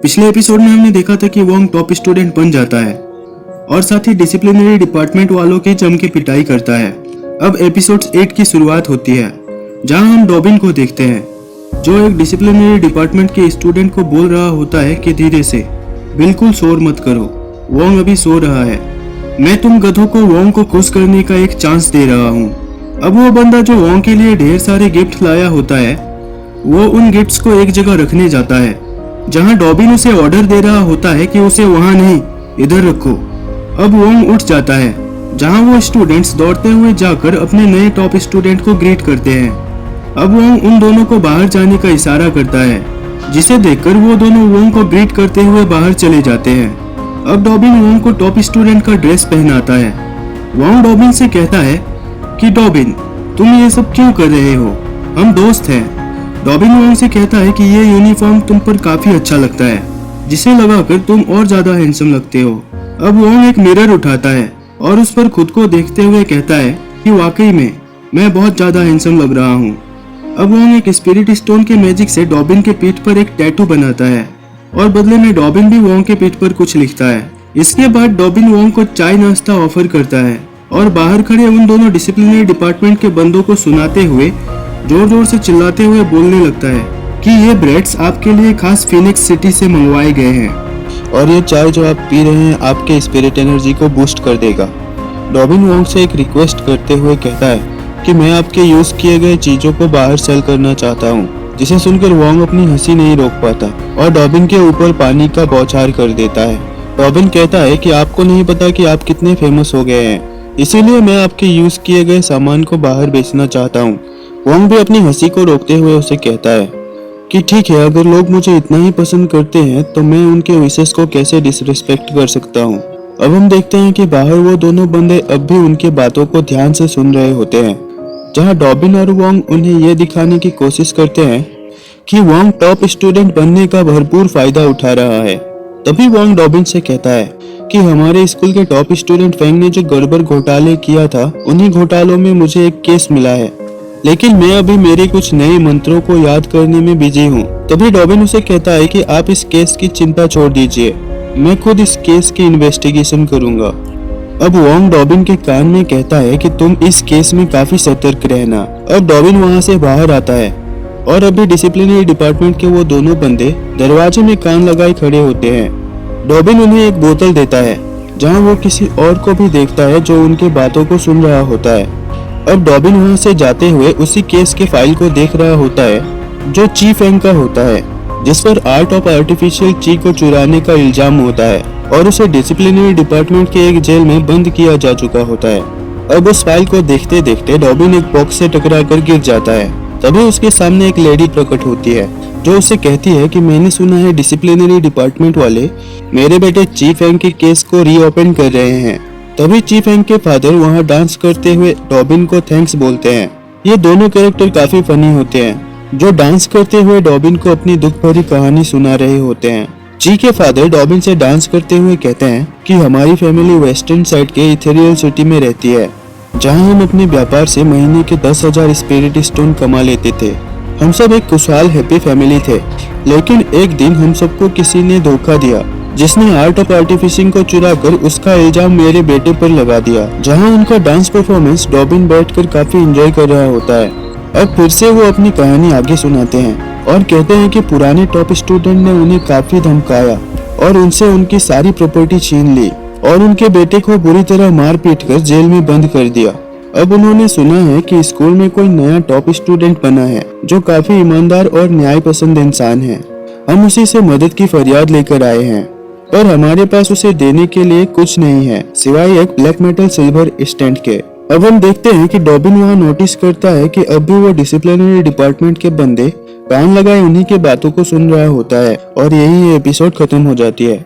पिछले एपिसोड में हमने देखा था कि वोंग टॉप स्टूडेंट बन जाता है और साथ ही डिसिप्लिनरी डिपार्टमेंट वालों की जम के पिटाई करता है। अब एपिसोड 8 की शुरुआत होती है जहां हम डॉबिन को देखते हैं जो एक डिसिप्लिनरी डिपार्टमेंट के स्टूडेंट को बोल रहा होता है कि धीरे से, बिल्कुल शोर मत करो, वोंग अभी सो रहा है। मैं तुम गधों को वोंग को खुश करने का एक चांस दे रहा हूँ। अब वो बंदा जो वोंग के लिए ढेर सारे गिफ्ट लाया होता है वो उन गिफ्ट्स को एक जगह रखने जाता है जहां डॉबिन उसे ऑर्डर दे रहा होता है कि उसे वहां नहीं, इधर रखो। अब वोंग उठ जाता है जहां वो स्टूडेंट्स दौड़ते हुए जाकर अपने नए टॉप स्टूडेंट को ग्रीट करते हैं। अब वोंग उन दोनों को बाहर जाने का इशारा करता है जिसे देखकर वो दोनों वोंग को ग्रीट करते हुए बाहर चले जाते हैं। अब डॉबिन वोंग को टॉप स्टूडेंट का ड्रेस पहनाता है। वोंग डॉबिन से कहता है कि डॉबिन, तुम ये सब क्यों कर रहे हो, हम दोस्त हैं। डॉबिन वोंग से कहता है कि ये यूनिफॉर्म तुम पर काफी अच्छा लगता है, जिसे लगाकर तुम और ज्यादा हैंडसम लगते हो। अब वोंग एक मिरर उठाता है और उस पर खुद को देखते हुए कहता है कि वाकई में मैं बहुत ज्यादा हैंडसम लग रहा हूँ। अब वोंग एक स्पिरिट स्टोन के मैजिक से डॉबिन के पीठ पर एक टैटू बनाता है और बदले में डॉबिन भी वोंग के पीठ पर कुछ लिखता है। इसके बाद डॉबिन वोंग को चाय नाश्ता ऑफर करता है और बाहर खड़े उन दोनों डिसिप्लिनरी डिपार्टमेंट के बंदों को सुनाते हुए जोर जोर से चिल्लाते हुए बोलने लगता है कि ये ब्रेड्स आपके लिए खास फिनिक्स सिटी से मंगवाए गए हैं और ये चाय जो आप पी रहे हैं आपके स्पिरिट एनर्जी को बूस्ट कर देगा। डॉबिन वोंग से एक रिक्वेस्ट करते हुए कहता है कि मैं आपके यूज किए गए चीजों को बाहर सेल करना चाहता हूँ, जिसे सुनकर वोंग अपनी हंसी नहीं रोक पाता और डॉबिन के ऊपर पानी का बौछार कर देता है। डॉबिन कहता है कि आपको नहीं पता कि आप कितने फेमस हो गए हैं, इसीलिए मैं आपके यूज किए गए सामान को बाहर बेचना चाहता हूँ। वोंग भी अपनी हंसी को रोकते हुए उसे कहता है कि ठीक है, अगर लोग मुझे इतना ही पसंद करते हैं तो मैं उनके विशेष को कैसे डिसरिस्पेक्ट कर सकता हूँ। अब हम देखते हैं कि बाहर वो दोनों बंदे अब भी उनके बातों को ध्यान से सुन रहे होते हैं, जहाँ डॉबिन और वोंग उन्हें यह दिखाने की कोशिश करते हैं कि वोंग टॉप स्टूडेंट बनने का भरपूर फायदा उठा रहा है। तभी वोंग डॉबिन से कहता है कि हमारे स्कूल के टॉप स्टूडेंट फेंग ने जो गड़बड़ घोटाले किया था, उन्हीं घोटालों में मुझे एक केस मिला है, लेकिन मैं अभी मेरे कुछ नए मंत्रों को याद करने में बिजी हूँ। तभी डॉबिन उसे कहता है कि आप इस केस की चिंता छोड़ दीजिए, मैं खुद इस केस की इन्वेस्टिगेशन करूंगा। अब वोंग डॉबिन के कान में कहता है कि तुम इस केस में काफी सतर्क रहना। अब डॉबिन वहाँ से बाहर आता है और अभी डिसिप्लिनरी डिपार्टमेंट के वो दोनों बंदे दरवाजे में कान लगाए खड़े होते हैं। डॉबिन उन्हें एक बोतल देता है जहाँ वो किसी और को भी देखता है जो उनके बातों को सुन रहा होता है। अब डॉबिन वहां से जाते हुए उसी केस के फाइल को देख रहा होता है जो ची फेंग का होता है, जिस पर आर्ट ऑफ आर्टिफिशियल ची को चुराने का इल्जाम होता है और उसे डिसिप्लिनरी डिपार्टमेंट के एक जेल में बंद किया जा चुका होता है। अब उस फाइल को देखते देखते डॉबिन एक बॉक्स से टकरा कर गिर जाता है। तभी उसके सामने एक लेडी प्रकट होती है जो उसे कहती है कि मैंने सुना है डिसिप्लिनरी डिपार्टमेंट वाले मेरे बेटे ची फेंग के केस को रीओपन कर रहे हैं। तभी ची फेंग के फादर वहां डांस करते हुए डॉबिन को थैंक्स बोलते हैं। ये दोनों कैरेक्टर काफी फनी होते हैं जो डांस करते हुए डॉबिन को अपनी दुख भरी कहानी सुना रहे होते हैं। ची के फादर डॉबिन से डांस करते हुए कहते हैं कि हमारी फैमिली वेस्टर्न साइड के इथेरियल सिटी में रहती है, जहां हम अपने व्यापार से महीने के 10,000 स्पिरिट स्टोन कमा लेते थे। हम सब एक खुशहाल हैप्पी फैमिली थे, लेकिन एक दिन हम सबको किसी ने धोखा दिया जिसने आर्ट ऑफ आर्टिफिशिंग को चुराकर उसका इल्जाम मेरे बेटे पर लगा दिया। जहां उनका डांस परफॉर्मेंस डॉबिन बैठकर काफी एंजॉय कर रहा होता है। अब फिर से वो अपनी कहानी आगे सुनाते हैं और कहते हैं कि पुराने टॉप स्टूडेंट ने उन्हें काफी धमकाया और उनसे उनकी सारी प्रॉपर्टी छीन ली और उनके बेटे को बुरी तरह मार पीट कर जेल में बंद कर दिया। अब उन्होंने सुना है कि स्कूल में कोई नया टॉप स्टूडेंट बना है जो काफी ईमानदार और न्याय पसंद इंसान है। हम उसी से मदद की फरियाद लेकर आए हैं, पर हमारे पास उसे देने के लिए कुछ नहीं है सिवाय एक ब्लैक मेटल सिल्वर स्टैंड के। अब हम देखते हैं कि डॉबिन वहाँ नोटिस करता है कि अब भी वो डिसिप्लिनरी डिपार्टमेंट के बंदे कान लगाए उन्हीं के बातों को सुन रहा होता है और यही एपिसोड खत्म हो जाती है।